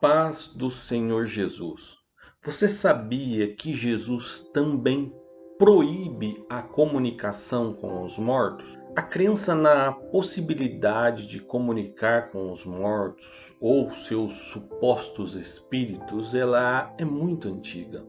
paz do Senhor Jesus. Você sabia que Jesus também proíbe a comunicação com os mortos? A crença na possibilidade de comunicar com os mortos ou seus supostos espíritos, ela é muito antiga.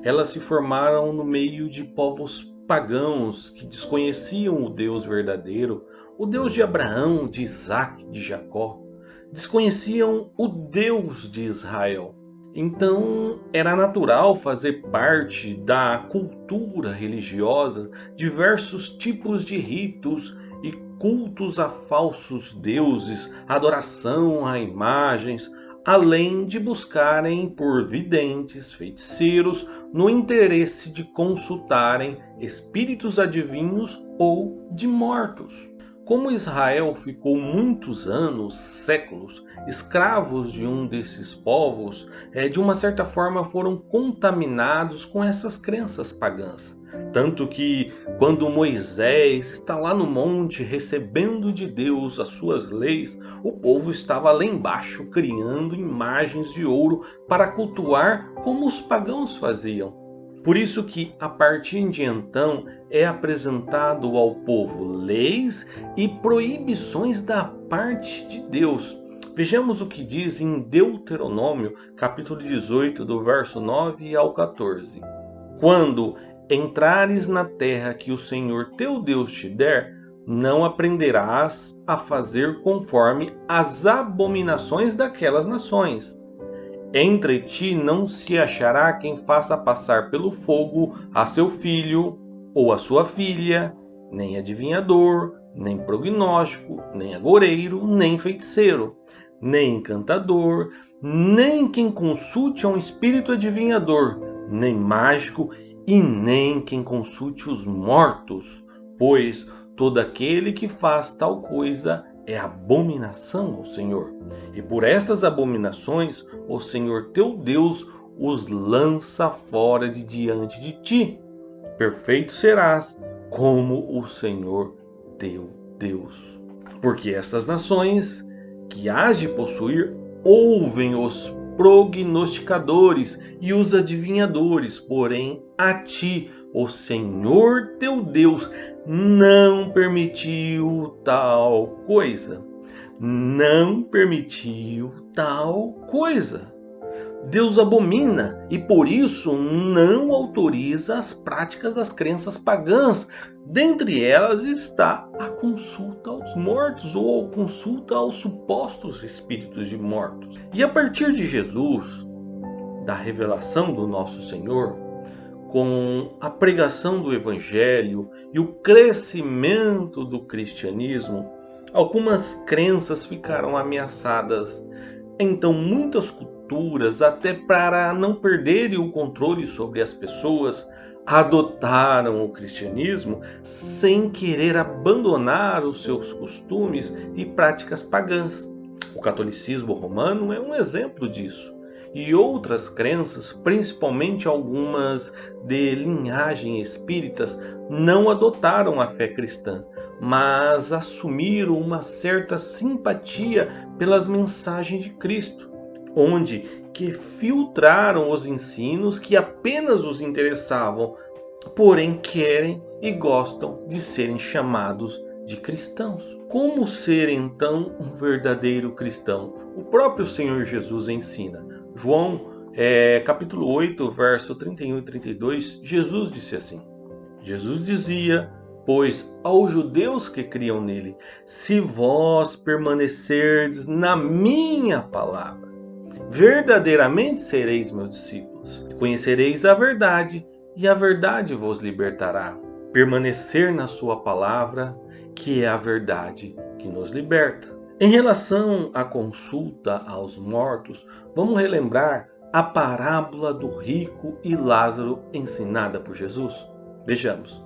Elas se formaram no meio de povos pagãos que desconheciam o Deus verdadeiro, o Deus de Abraão, de Isaac, de Jacó. Desconheciam o Deus de Israel. Então era natural fazer parte da cultura religiosa diversos tipos de ritos e cultos a falsos deuses, adoração a imagens, além de buscarem por videntes, feiticeiros, no interesse de consultarem espíritos adivinhos ou de mortos. Como Israel ficou muitos anos, séculos, escravos de um desses povos, de uma certa forma foram contaminados com essas crenças pagãs. Tanto que, quando Moisés está lá no monte recebendo de Deus as suas leis, o povo estava lá embaixo criando imagens de ouro para cultuar como os pagãos faziam. Por isso que, a partir de então, é apresentado ao povo leis e proibições da parte de Deus. Vejamos o que diz em Deuteronômio, capítulo 18, do verso 9 ao 14. Quando entrares na terra que o Senhor teu Deus te der, não aprenderás a fazer conforme as abominações daquelas nações. Entre ti não se achará quem faça passar pelo fogo a seu filho ou a sua filha, nem adivinhador, nem prognóstico, nem agoureiro, nem feiticeiro, nem encantador, nem quem consulte a um espírito adivinhador, nem mágico, e nem quem consulte os mortos, pois todo aquele que faz tal coisa é abominação ao Senhor. E por estas abominações o Senhor teu Deus os lança fora de diante de ti. Perfeito serás como o Senhor teu Deus. Porque estas nações que hás de possuir ouvem os prognosticadores e os adivinhadores, porém a ti, o Senhor teu Deus, não permitiu tal coisa. Não permitiu tal coisa. Deus abomina e por isso não autoriza as práticas das crenças pagãs. Dentre elas está a consulta aos mortos ou a consulta aos supostos espíritos de mortos. E a partir de Jesus, da revelação do nosso Senhor, com a pregação do Evangelho e o crescimento do cristianismo, algumas crenças ficaram ameaçadas. Então, muitas culturas, até para não perderem o controle sobre as pessoas, adotaram o cristianismo sem querer abandonar os seus costumes e práticas pagãs. O catolicismo romano é um exemplo disso. E outras crenças, principalmente algumas de linhagem espíritas, não adotaram a fé cristã, mas assumiram uma certa simpatia pelas mensagens de Cristo, onde que filtraram os ensinos que apenas os interessavam, porém querem e gostam de serem chamados de cristãos. Como ser então um verdadeiro cristão? O próprio Senhor Jesus ensina. João, capítulo 8, verso 31 e 32, Jesus disse assim. Jesus dizia, pois aos judeus que criam nele, se vós permanecerdes na minha palavra, verdadeiramente sereis meus discípulos. Conhecereis a verdade, e a verdade vos libertará. Permanecer na sua palavra, que é a verdade que nos liberta. Em relação à consulta aos mortos, vamos relembrar a parábola do rico e Lázaro ensinada por Jesus? Vejamos.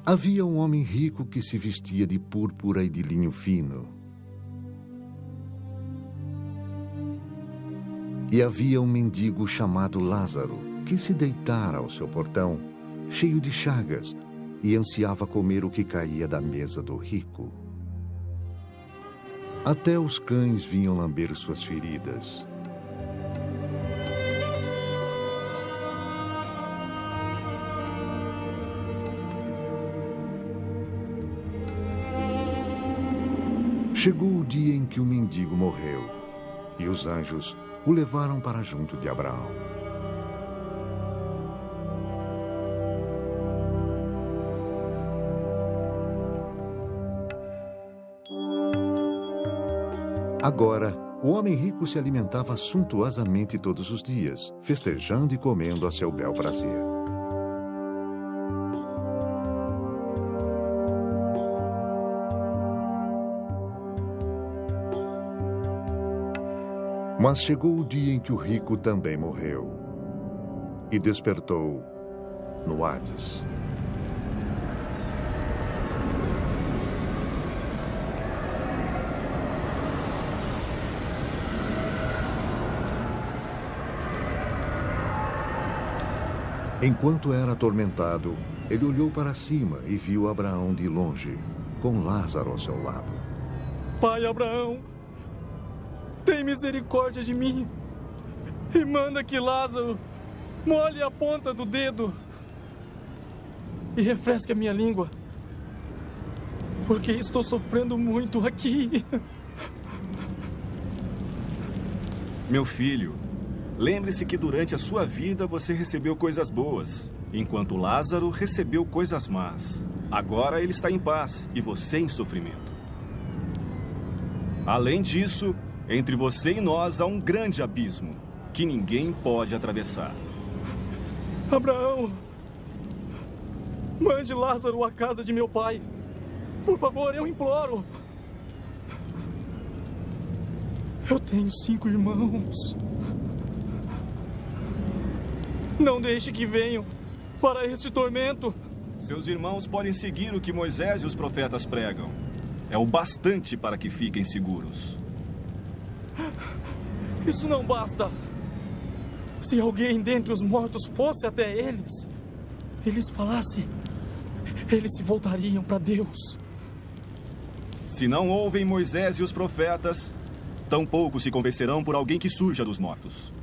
Havia um homem rico que se vestia de púrpura e de linho fino. E havia um mendigo chamado Lázaro, que se deitara ao seu portão, cheio de chagas, e ansiava comer o que caía da mesa do rico. Até os cães vinham lamber suas feridas. Chegou o dia em que o mendigo morreu, e os anjos o levaram para junto de Abraão. Agora, o homem rico se alimentava suntuosamente todos os dias, festejando e comendo a seu bel prazer. Mas chegou o dia em que o rico também morreu e despertou no Hades. Enquanto era atormentado, ele olhou para cima e viu Abraão de longe, com Lázaro ao seu lado. Pai Abraão, tem misericórdia de mim e manda que Lázaro molhe a ponta do dedo e refresque a minha língua, porque estou sofrendo muito aqui. Meu filho, lembre-se que durante a sua vida você recebeu coisas boas, enquanto Lázaro recebeu coisas más. Agora ele está em paz e você em sofrimento. Além disso, entre você e nós há um grande abismo que ninguém pode atravessar. Abraão, mande Lázaro à casa de meu pai. Por favor, eu imploro. Eu tenho 5 irmãos. Não deixe que venham para este tormento. Seus irmãos podem seguir o que Moisés e os profetas pregam. É o bastante para que fiquem seguros. Isso não basta. Se alguém dentre os mortos fosse até eles, eles falassem, eles se voltariam para Deus. Se não ouvem Moisés e os profetas, tampouco se convencerão por alguém que surja dos mortos.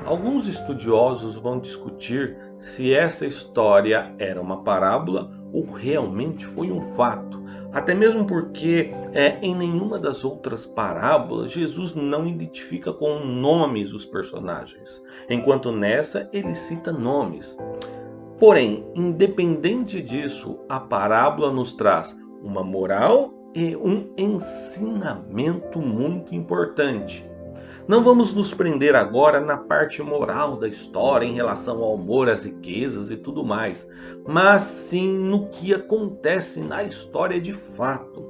Alguns estudiosos vão discutir se essa história era uma parábola ou realmente foi um fato. Até mesmo porque em nenhuma das outras parábolas Jesus não identifica com nomes os personagens, enquanto nessa ele cita nomes. Porém, independente disso, a parábola nos traz uma moral e um ensinamento muito importante. Não vamos nos prender agora na parte moral da história em relação ao amor, às riquezas e tudo mais, mas sim no que acontece na história de fato.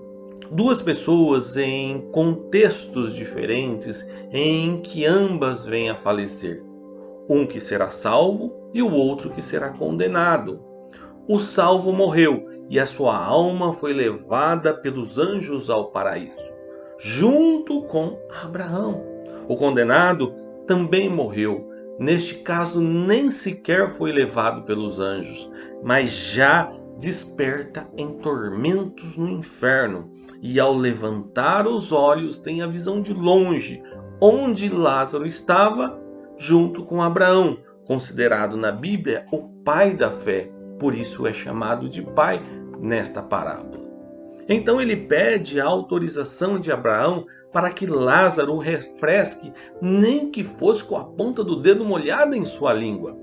Duas pessoas em contextos diferentes em que ambas vêm a falecer. Um que será salvo e o outro que será condenado. O salvo morreu e a sua alma foi levada pelos anjos ao paraíso, junto com Abraão. O condenado também morreu. Neste caso, nem sequer foi levado pelos anjos, mas já desperta em tormentos no inferno. E ao levantar os olhos, tem a visão de longe, onde Lázaro estava, junto com Abraão, considerado na Bíblia o pai da fé. Por isso é chamado de pai nesta parábola. Então ele pede a autorização de Abraão para que Lázaro o refresque, nem que fosse com a ponta do dedo molhada em sua língua.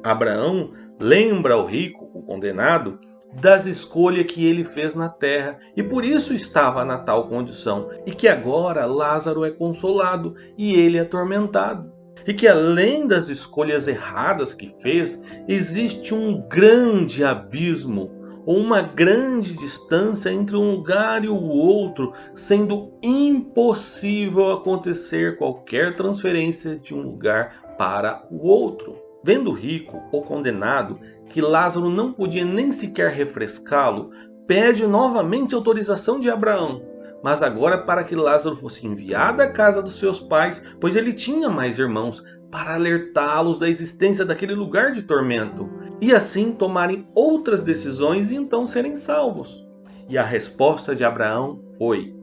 Abraão lembra ao rico, o condenado, das escolhas que ele fez na terra e por isso estava na tal condição, e que agora Lázaro é consolado e ele é atormentado. E que além das escolhas erradas que fez, existe um grande abismo, ou uma grande distância entre um lugar e o outro, sendo impossível acontecer qualquer transferência de um lugar para o outro. Vendo o rico, ou condenado, que Lázaro não podia nem sequer refrescá-lo, pede novamente autorização de Abraão, mas agora para que Lázaro fosse enviado à casa dos seus pais, pois ele tinha mais irmãos, para alertá-los da existência daquele lugar de tormento, e assim tomarem outras decisões e então serem salvos. E a resposta de Abraão foi: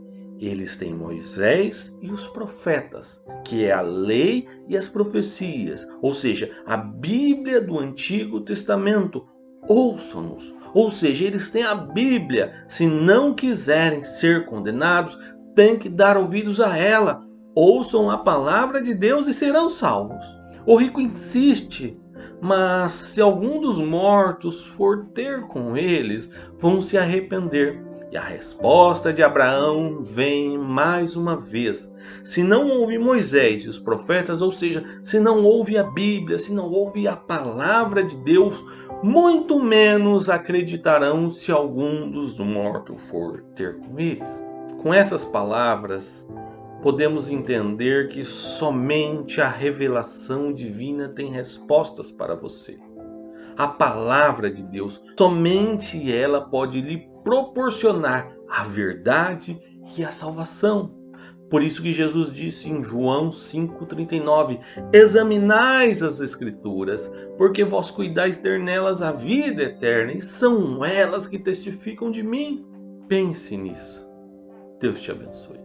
Eles têm Moisés e os profetas, que é a lei e as profecias, ou seja, a Bíblia do Antigo Testamento. Ouçam-nos, ou seja, eles têm a Bíblia. Se não quiserem ser condenados, têm que dar ouvidos a ela. Ouçam a palavra de Deus e serão salvos. O rico insiste, mas se algum dos mortos for ter com eles, vão se arrepender. E a resposta de Abraão vem mais uma vez. Se não houve Moisés e os profetas, ou seja, se não houve a Bíblia, se não houve a palavra de Deus, muito menos acreditarão se algum dos mortos for ter com eles. Com essas palavras, podemos entender que somente a revelação divina tem respostas para você. A palavra de Deus, somente ela pode lhe proporcionar a verdade e a salvação. Por isso que Jesus disse em João 5,39: examinais as Escrituras, porque vós cuidais ter nelas a vida eterna, e são elas que testificam de mim. Pense nisso. Deus te abençoe.